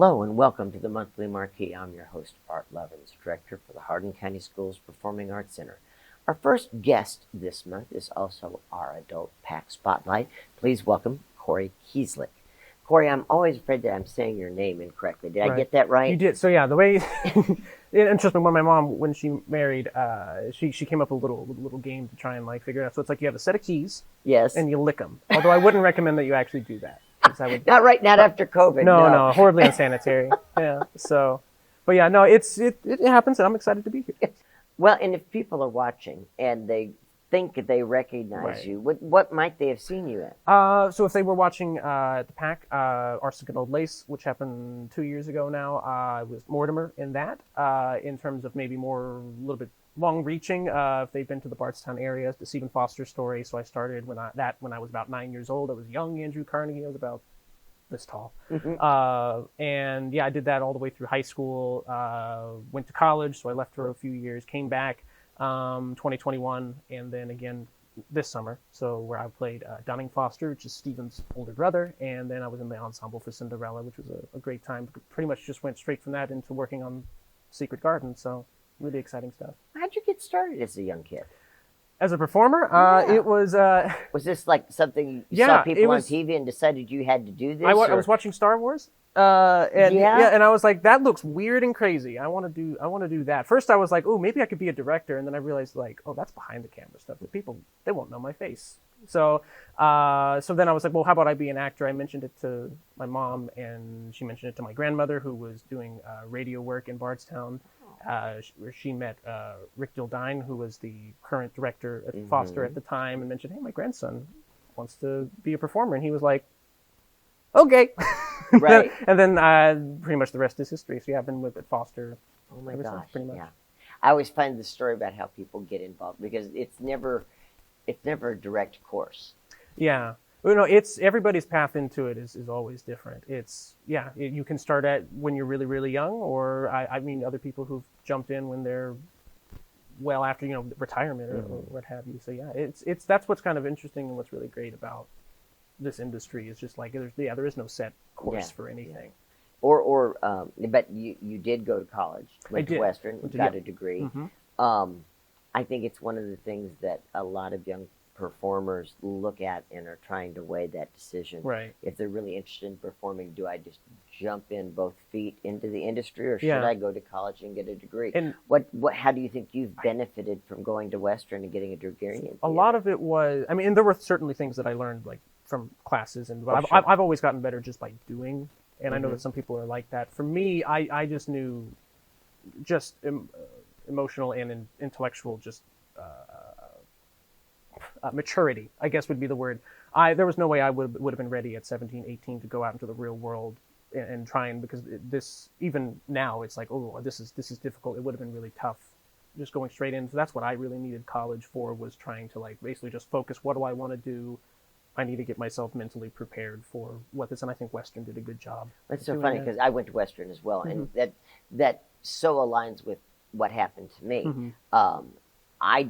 Hello and welcome to the monthly Marquee. I'm your host, Art Lovins, director for the Hardin County Schools Performing Arts Center. Our first guest this month is also our adult PAC spotlight. Please welcome Corey Kieslick. Corey, I'm always afraid that I'm saying your name incorrectly. Did I get that right? You did. So yeah, the way interesting. When my mom, when she married, she came up with a little game to try and like figure it out. So it's like you have a set of keys, yes, and you lick them. Although I wouldn't recommend that you actually do that. Not after COVID. No, horribly unsanitary. Yeah. So, but yeah, no, it happens, and I'm excited to be here. Well, and if people are watching and they think they recognize you, what might they have seen you at? So if they were watching the PAC, Arsenic and Old Lace, which happened 2 years ago now, I was Mortimer in that. In terms of maybe more a little bit long-reaching, if they've been to the Bardstown area, the Stephen Foster story. So I started when I was about 9 years old. I was young Andrew Carnegie. I was about this tall. And yeah, I did that all the way through high school, went to college, so I left for a few years, came back 2021, and then again this summer, so where I played Dunning Foster, which is Stephen's older brother, and then I was in the ensemble for Cinderella, which was a great time. Pretty much just went straight from that into working on Secret Garden, so really exciting stuff. How'd you get started as a young kid? As a performer, it was... was this like something you saw people on TV and decided you had to do this? I was watching Star Wars, and I was like, that looks weird and crazy. I want to do that. First, I was like, oh, maybe I could be a director, and then I realized, like, oh, that's behind the camera stuff. The people, they won't know my face. So then I was like, well, how about I be an actor? I mentioned it to my mom, and she mentioned it to my grandmother, who was doing radio work in Bardstown. Where she met Rick Dildine, who was the current director at Foster at the time, and mentioned, hey, my grandson wants to be a performer. And he was like, okay. Right. And then pretty much the rest is history. So yeah, I've been with at Foster. Oh my gosh, pretty much. Yeah. I always find the story about how people get involved, because it's never a direct course. Yeah. You know, it's everybody's path into it is always different. You can start at when you're really, really young, or I mean, other people who've jumped in when they're well after, retirement or what have you. So yeah, it's that's what's kind of interesting and what's really great about this industry is just like there is no set course for anything. Yeah. But you did go to college, went to Western, got a degree. I think it's one of the things that a lot of young performers look at and are trying to weigh that decision. Right. If they're really interested in performing, do I just jump in both feet into the industry, or should I go to college and get a degree? And how do you think you've benefited from going to Western and getting a degree? A lot of it was, I mean, and there were certainly things that I learned like from classes, and I've always gotten better just by doing. And I know that some people are like that. For me, I just knew just emotional and intellectual maturity, I guess would be the word. There was no way I would have been ready at 17, 18 to go out into the real world and try and, because this, even now, it's like, oh, this is difficult. It would have been really tough just going straight in. So that's what I really needed college for, was trying to like basically just focus. What do I want to do? I need to get myself mentally prepared for what this, and I think Western did a good job. That's so funny, because I went to Western as well, and that so aligns with what happened to me. I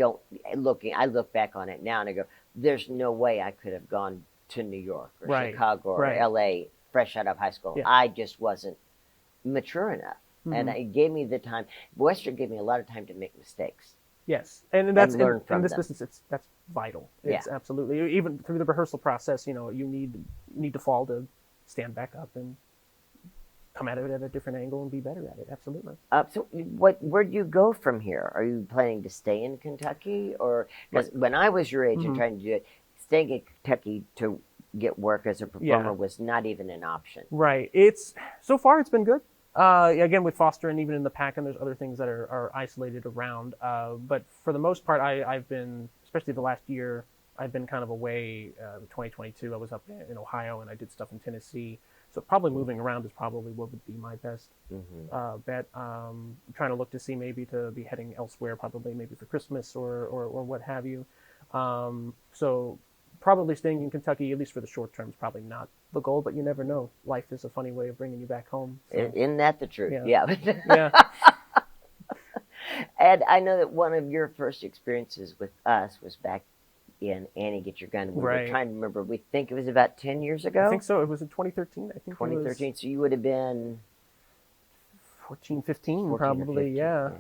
look back on it now and I go, there's no way I could have gone to New York or Chicago or LA fresh out of high school. Yeah. I just wasn't mature enough. And it gave me the time. Western gave me a lot of time to make mistakes. Yes. And that's learn from in this them. business, that's vital. It's absolutely, even through the rehearsal process, you need to fall to stand back up and come at it at a different angle and be better at it. Absolutely. So where do you go from here? Are you planning to stay in Kentucky? Or, because when I was your age and trying to do it, staying in Kentucky to get work as a performer was not even an option. Right. So far it's been good. Again, with Foster and even in the PAC, and there's other things that are isolated around. But for the most part, I've been, especially the last year, I've been kind of away. 2022, I was up in Ohio and I did stuff in Tennessee. So probably moving around is probably what would be my best bet. I'm trying to look to see maybe to be heading elsewhere, probably maybe for Christmas or what have you. So probably staying in Kentucky, at least for the short term, is probably not the goal, but you never know. Life is a funny way of bringing you back home. So. Isn't that the truth? Yeah. And I know that one of your first experiences with us was back in Annie Get Your Gun. We were trying to remember. We think it was about 10 years ago. I think so. It was in 2013. I think 2013. So you would have been 14, 15, 14 or probably. 15, Yeah.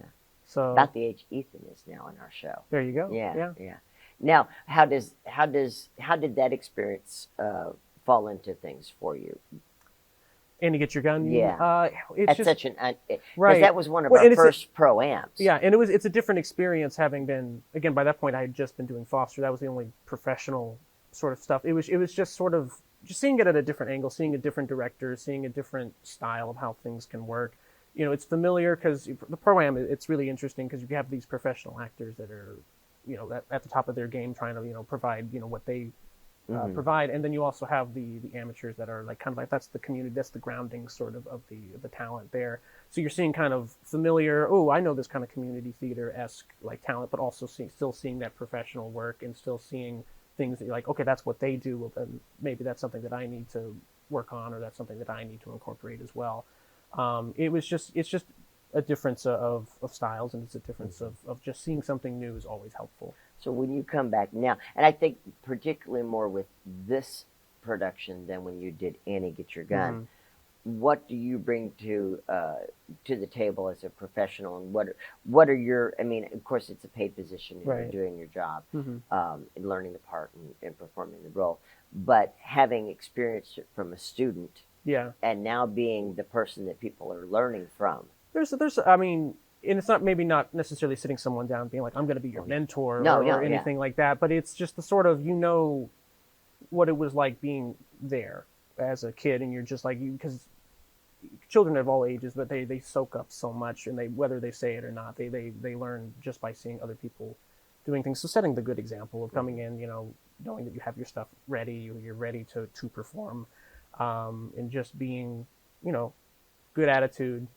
So about the age Ethan is now in our show. there you go. Yeah. Now, how did that experience fall into things for you? And to get your gun. Yeah. It's At just such an because right. that was one of Well, our and first pro-ams. Yeah, and it's a different experience having been, again, by that point I had just been doing foster. That was the only professional sort of stuff. It was just sort of just seeing it at a different angle, seeing a different director, seeing a different style of how things can work. You know, it's familiar because the pro-am, it's really interesting because you have these professional actors that are, you know, at the top of their game trying to, you know, provide, you know, what they provide, and then you also have the amateurs that are like kind of like that's the community, that's the grounding sort of the talent there. So you're seeing kind of familiar, oh, I know this kind of community theater-esque like talent, but also still seeing that professional work and still seeing things that you're like, okay, that's what they do. Well, then maybe that's something that I need to work on, or that's something that I need to incorporate as well. It's just a difference of styles, and it's a difference of just seeing something new is always helpful. So when you come back now, and I think particularly more with this production than when you did Annie Get Your Gun, what do you bring to the table as a professional, and what are your? I mean, of course, it's a paid position, and you're doing your job, and learning the part and performing the role, but having experienced it from a student, and now being the person that people are learning from. There's I mean, and it's maybe not necessarily sitting someone down and being like, I'm going to be your mentor or anything like that, but it's just the sort of, you know, what it was like being there as a kid, and you're just like, because children of all ages, but they soak up so much, and whether they say it or not, they learn just by seeing other people doing things. So setting the good example of coming in, you know, knowing that you have your stuff ready, you're ready to perform, and just being, you know, good attitude,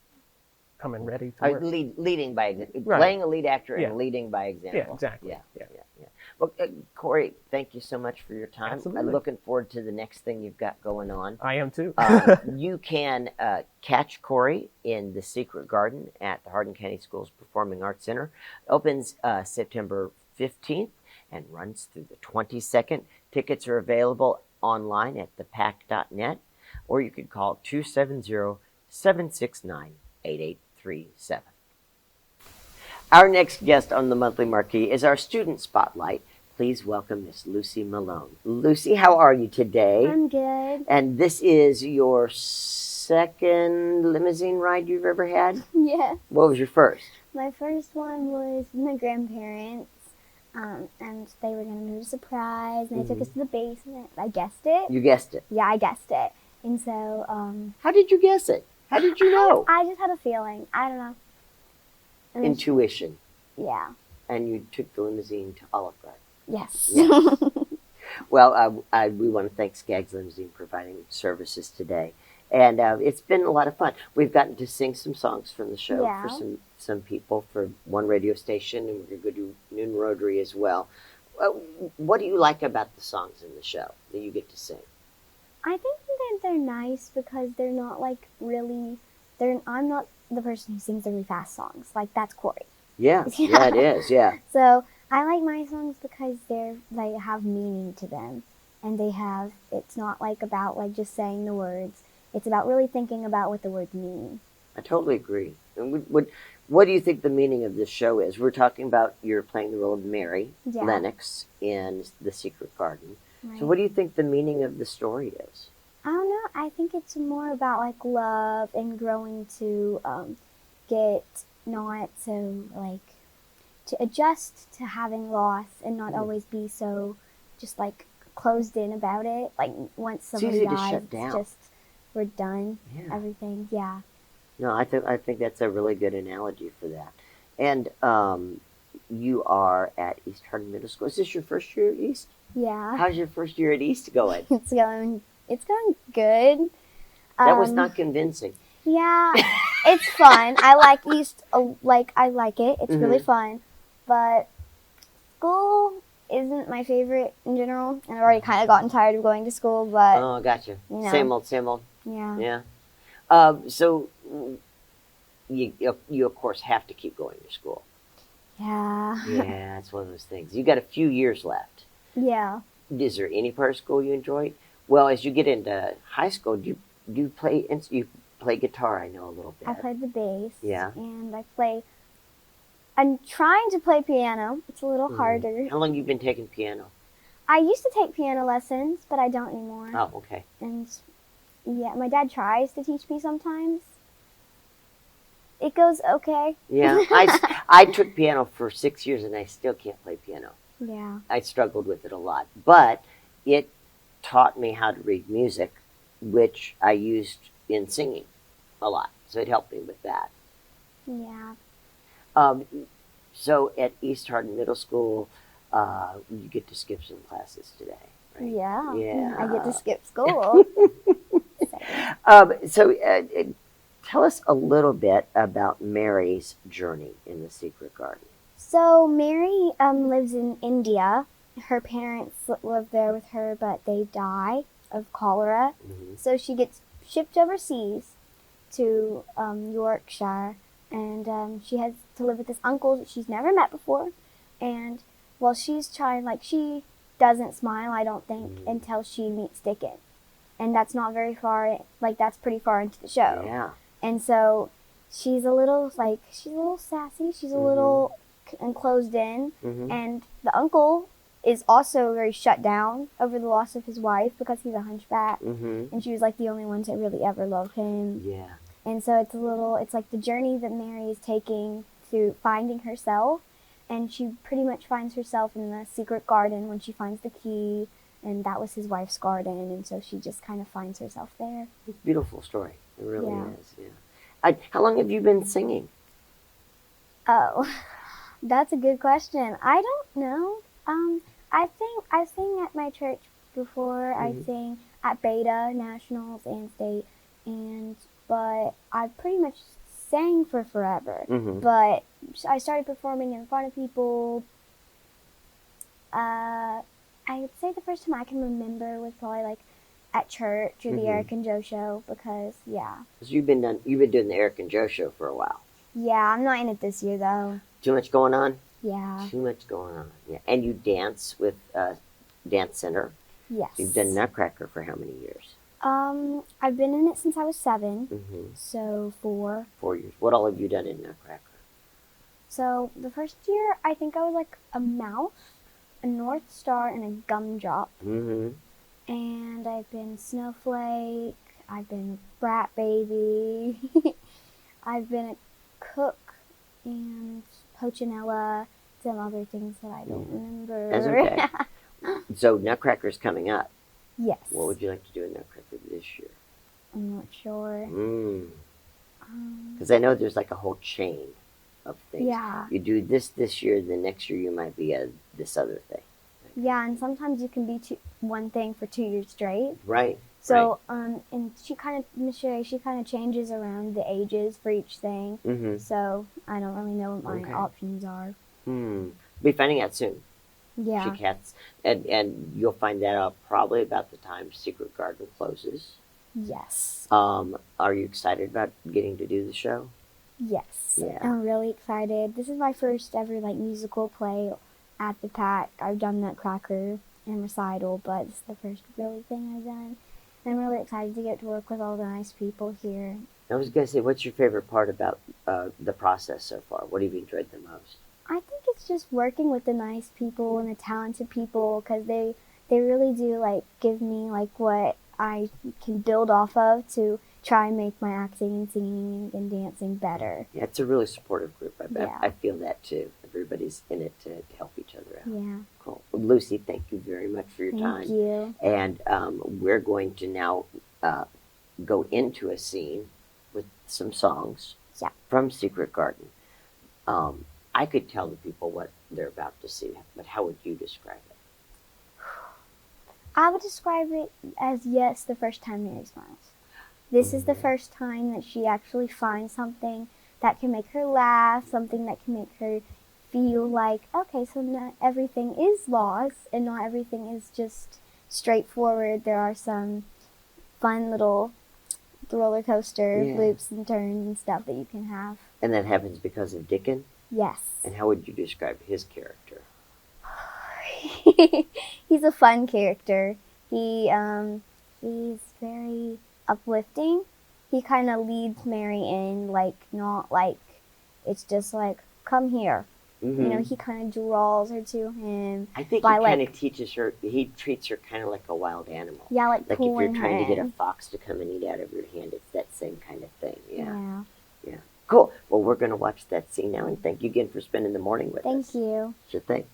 coming ready to work. Leading by playing a lead actor and leading by example. Yeah, exactly. Yeah. Well, Corey, thank you so much for your time. Absolutely. I'm looking forward to the next thing you've got going on. I am too. You can catch Corey in the Secret Garden at the Hardin County Schools Performing Arts Center. Opens September 15th and runs through the 22nd. Tickets are available online at thepack.net, or you could call 270-769-8837. Our next guest on the Monthly Marquee is our student spotlight. Please welcome Miss Lucy Malone. Lucy, how are you today? I'm good. And this is your second limousine ride you've ever had? Yeah. What was your first? My first one was with my grandparents, and they were going to do a surprise, and they took us to the basement. I guessed it. You guessed it. Yeah, I guessed it. And so, how did you guess it? How did you know? I just had a feeling. I don't know. And Intuition. Yeah. And you took the limousine to Olive Garden. Yes. Yes. Well, we want to thank Skaggs Limousine for providing services today. And it's been a lot of fun. We've gotten to sing some songs from the show for some people for one radio station, and we're going to do Noon Rotary as well. What do you like about the songs in the show that you get to sing? I think that they're nice because they're not like really. I'm not the person who sings the really fast songs. Like that's Corey. Yeah, yeah, it is. Yeah. So I like my songs because they have meaning to them, and it's not like about like just saying the words. It's about really thinking about what the words mean. I totally agree. And what do you think the meaning of this show is? We're talking about you're playing the role of Mary Lennox in The Secret Garden. Right. So what do you think the meaning of the story is? I don't know. I think it's more about like love and growing to get not so like to adjust to having loss and not always be so just like closed in about it. Like once somebody dies, it's just we're done. Yeah. Everything. Yeah. No, I think that's a really good analogy for that. And you are at East Hardin Middle School. Is this your first year at East? Yeah. How's your first year at East going? It's going good. That was not convincing. Yeah, it's fun. I like East. I like it. It's really fun. But school isn't my favorite in general, and I've already kind of gotten tired of going to school. But oh, gotcha. You know, same old. Yeah. Yeah. So you of course have to keep going to school. Yeah. Yeah, it's one of those things. You got a few years left. Yeah. Is there any part of school you enjoy? Well, as you get into high school, do you play play guitar, I know a little bit. I played the bass. Yeah. And I'm trying to play piano. It's a little harder. How long you been taking piano? I used to take piano lessons, but I don't anymore. Oh, okay. And yeah, my dad tries to teach me sometimes. It goes okay. Yeah, I took piano for 6 years and I still can't play piano. Yeah. I struggled with it a lot, but it taught me how to read music, which I used in singing a lot. So it helped me with that. Yeah. So at East Hardin Middle School, you get to skip some classes today, right? Yeah. Yeah. I get to skip school. So tell us a little bit about Mary's journey in the Secret Garden. So Mary lives in India. Her parents live there with her, but they die of cholera. Mm-hmm. So she gets shipped overseas to Yorkshire, and she has to live with this uncle that she's never met before. And while she's trying, she doesn't smile, I don't think, until she meets Dickon. And that's not very far, that's pretty far into the show. Yeah. And so she's a little sassy, she's a little enclosed in, and the uncle is also very shut down over the loss of his wife because he's a hunchback, and she was the only one to really ever love him. Yeah. And so it's the journey that Mary is taking through finding herself, and she pretty much finds herself in the secret garden when she finds the key, and that was his wife's garden, and so she just kind of finds herself there. It's a beautiful story. It really is, yeah. How long have you been singing? Oh, that's a good question. I don't know. I sing at my church before. I sing at Beta, Nationals, and State, but I pretty much sang for forever. But I started performing in front of people. I would say the first time I can remember was probably at church or the Eric and Joe show because Because you've been doing the Eric and Joe show for a while. Yeah, I'm not in it this year though. Too much going on? Yeah. Too much going on. Yeah. And you dance with Dance Center. Yes. You've done Nutcracker for how many years? I've been in it since I was 7. So 4. 4 years. What all have you done in Nutcracker? So the first year, I think I was a mouse, a North Star, and a gumdrop. And I've been Snowflake. I've been Brat Baby. I've been a cook and Pochinella. Some other things that I don't remember. That's okay. So Nutcracker's coming up. Yes. What would you like to do in Nutcracker this year? I'm not sure. Because I know there's a whole chain of things. Yeah. You do this year, the next year you might be this other thing. Yeah, and sometimes you can be one thing for 2 years straight. Right. So, and Miss Sherry, she kind of changes around the ages for each thing. So I don't really know what my options are. Be finding out soon. Yeah. She cats, and you'll find that out probably about the time Secret Garden closes. Yes. Are you excited about getting to do the show? Yes. Yeah. I'm really excited. This is my first ever musical play at the PAC. I've done Nutcracker and recital, but it's the first really thing I've done. And I'm really excited to get to work with all the nice people here. I was going to say, what's your favorite part about the process so far? What have you enjoyed the most? I think it's just working with the nice people and the talented people because they really do give me what I can build off of to try and make my acting and singing and dancing better. Yeah, it's a really supportive group. Yeah. I feel that too. Everybody's in it to help each other out. Yeah. Cool. Well, Lucy, thank you very much for your time. Thank you. And we're going to now go into a scene with some songs from Secret Garden. I could tell the people what they're about to see, but how would you describe it? I would describe it as, yes, the first time Mary smiles. This is the first time that she actually finds something that can make her laugh, something that can make her feel okay, so not everything is lost and not everything is just straightforward. There are some fun little roller coaster loops and turns and stuff that you can have. And that happens because of Dickon? Yes. And how would you describe his character? He's a fun character. He's very uplifting. he kind of leads Mary in, like, not like it's just like, come here. Mm-hmm. You know, he kind of draws her to him. I think by, he kind like, of teaches her, he treats her kind of like a wild animal. yeah, like Like if you're pulling her trying to get a in. fox to come and eat out of your hand, it's that same kind of thing. Yeah. Yeah. Cool. Well, we're going to watch that scene now, and thank you again for spending the morning with us. Thank you. Sure thing.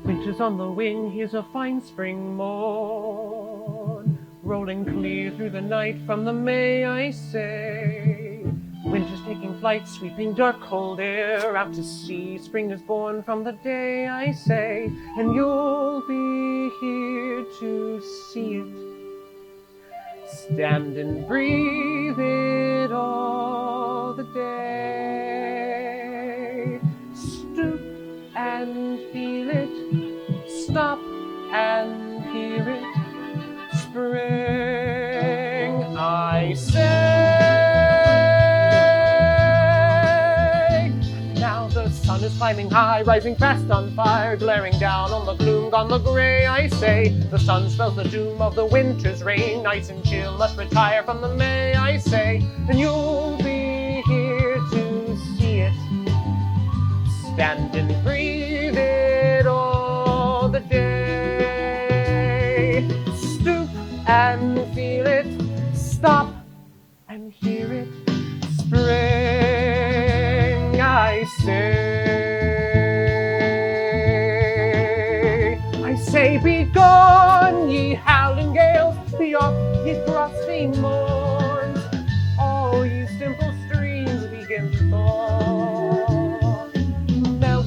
Winter's on the wing, here's a fine spring morn, rolling clear through the night from the May, I say. Winter's taking flight, sweeping dark cold air out to sea. Spring is born from the day, I say, and you'll be here to see it. Stand and breathe it all the day. Stoop and feel it. Stop and hear it. Spring, I say. Now the sun is climbing high, rising fast on fire, glaring down on the gloom, gone the gray, I say. The sun spells the doom of the winter's rain, nice and chill, let's retire from the May, I say. And you'll be here to see it. Stand and breathe it all the day. Stoop and feel it. Stop and hear it. Spring, I say. I say, be gone, ye howling gales. Be off, ye frosty morns. All ye simple streams begin to thaw. Melt,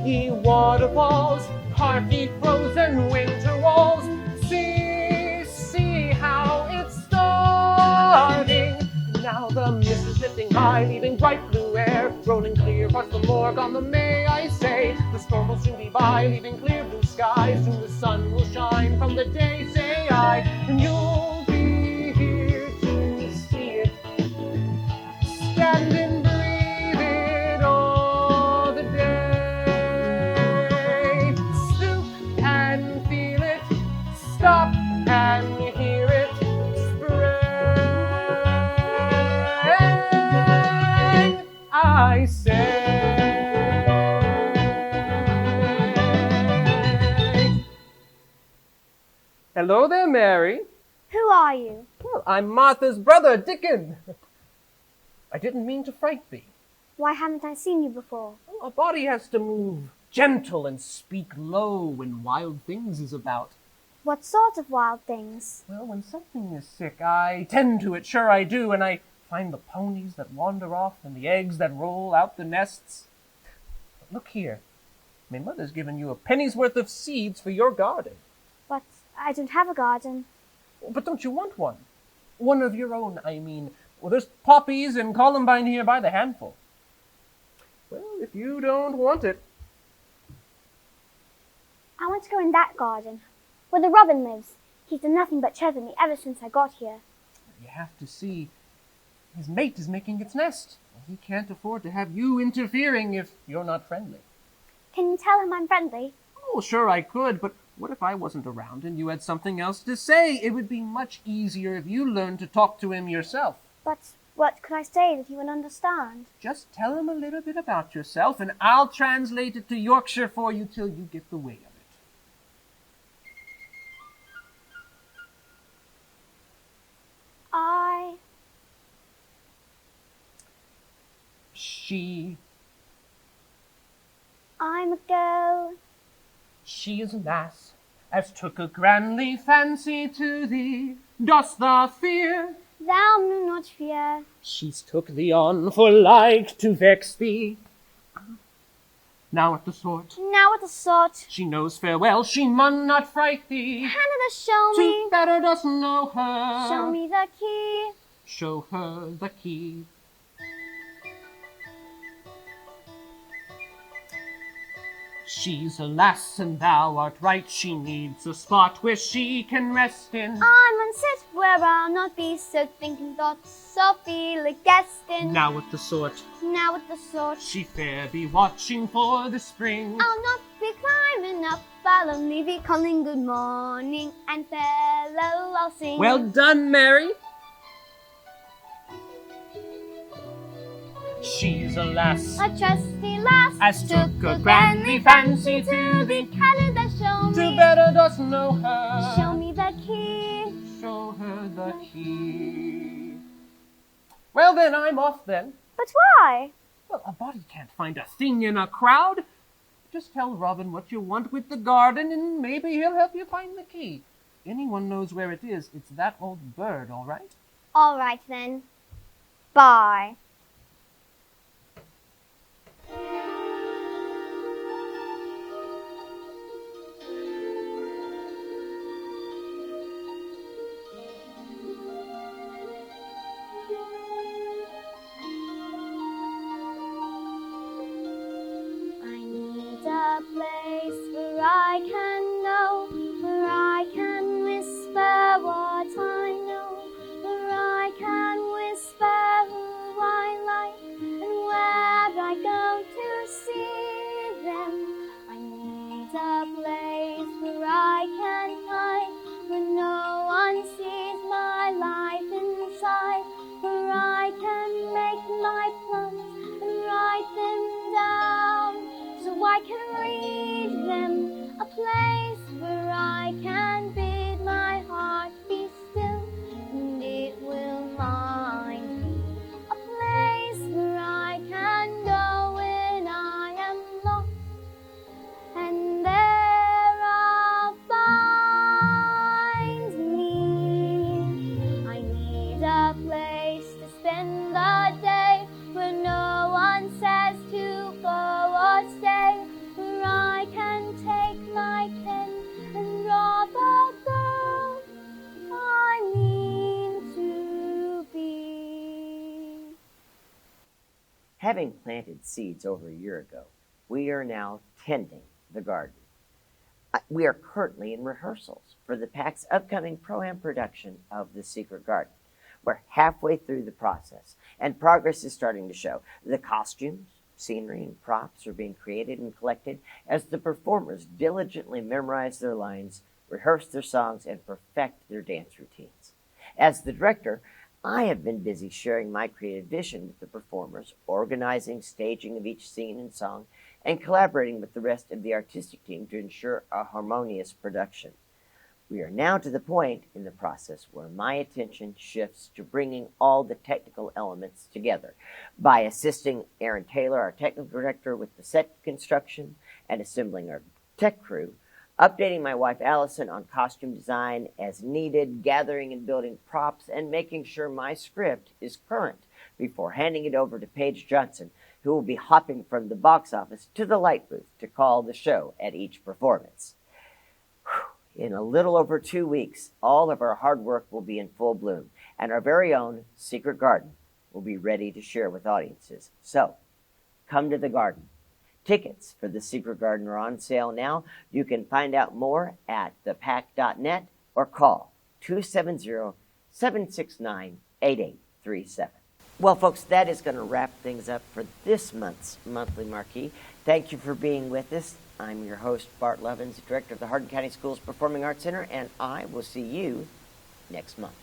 ye waterfalls. Part ye frozen winter walls. See how it's starting. Now the mist is lifting high, leaving bright blue air, rolling clear across the moor, gone the May, I say. The storm will soon be by, leaving clear blue skies. Soon the sun will shine from the day, say I, and you'll be here to see it. Stand and breathe it all the day. Stoop and feel it. Stop and hear it. Spring, I say. Hello there, Mary. Who are you? Well, I'm Martha's brother, Dickon. I didn't mean to fright thee. Why haven't I seen you before? A body has to move gentle and speak low when wild things is about. What sort of wild things? Well, when something is sick, I tend to it, sure I do, and I find the ponies that wander off and the eggs that roll out the nests. But look here, my mother's given you a penny's worth of seeds for your garden. But I don't have a garden. But don't you want one? One of your own, I mean. Well, there's poppies and columbine here by the handful. Well, if you don't want it. I want to go in that garden, where the robin lives. He's done nothing but chirp at me ever since I got here. You have to see, his mate is making its nest. He can't afford to have you interfering if you're not friendly. Can you tell him I'm friendly? Oh, sure I could, but what if I wasn't around and you had something else to say? It would be much easier if you learned to talk to him yourself. But what could I say that he would understand? Just tell him a little bit about yourself, and I'll translate it to Yorkshire for you till you get the way of it. I'm a girl. She is a lass, as took a grandly fancy to thee. Dost thou fear? Thou do not fear. She's took thee on for like to vex thee. Now at the sort, Now at the sort. she knows farewell, she mun not fright thee. Canada, show me. To better dost know her. Show me the key. Show her the key. She's a lass and thou art right, she needs a spot where she can rest in. I'm unsit where I'll not be so thinking thoughts or feel a guesting. Now with the sort She fair be watching for the spring. I'll not be climbing up, I'll only be calling good morning, and fellow I'll sing. Well done, Mary. She's a lass, A trusty lass, as took a grandly fancy to thee. Canada, show To me, better dost know her. show me the key. Show her the key. Well then, I'm off then. But why? Well, a body can't find a thing in a crowd. Just tell Robin what you want with the garden, and maybe he'll help you find the key. Anyone knows where it is, it's that old bird, all right? All right then. Bye. A place where I can know, where I can whisper what I know, where I can whisper who I like, and where I go to see them. I need a place where I can hide, where no one sees my life inside, where I can make my plans and write them down, so I can read them, a place where I can bid my heart be still, and it will mind me, a place where I can go when I am lost, and there I'll find me. I need a place to spend the day, where no one says to go or stay, where I can take my pen and draw the girl I mean to be. Having planted seeds over a year ago, we are now tending the garden. We are currently in rehearsals for the PAC's upcoming Pro-Am production of The Secret Garden. We're halfway through the process, and progress is starting to show. The costumes, scenery, and props are being created and collected as the performers diligently memorize their lines, rehearse their songs, and perfect their dance routines. As the director, I have been busy sharing my creative vision with the performers, organizing staging of each scene and song, and collaborating with the rest of the artistic team to ensure a harmonious production. We are now to the point in the process where my attention shifts to bringing all the technical elements together by assisting Aaron Taylor, our technical director, with the set construction and assembling our tech crew, updating my wife Allison on costume design as needed, gathering and building props, and making sure my script is current before handing it over to Paige Johnson, who will be hopping from the box office to the light booth to call the show at each performance. In a little over 2 weeks, all of our hard work will be in full bloom, and our very own Secret Garden will be ready to share with audiences. So, come to the garden. Tickets for the Secret Garden are on sale now. You can find out more at thepac.net or call 270-769-8837. Well, folks, that is going to wrap things up for this month's Monthly Marquee. Thank you for being with us. I'm your host, Bart Levins, Director of the Hardin County Schools Performing Arts Center, and I will see you next month.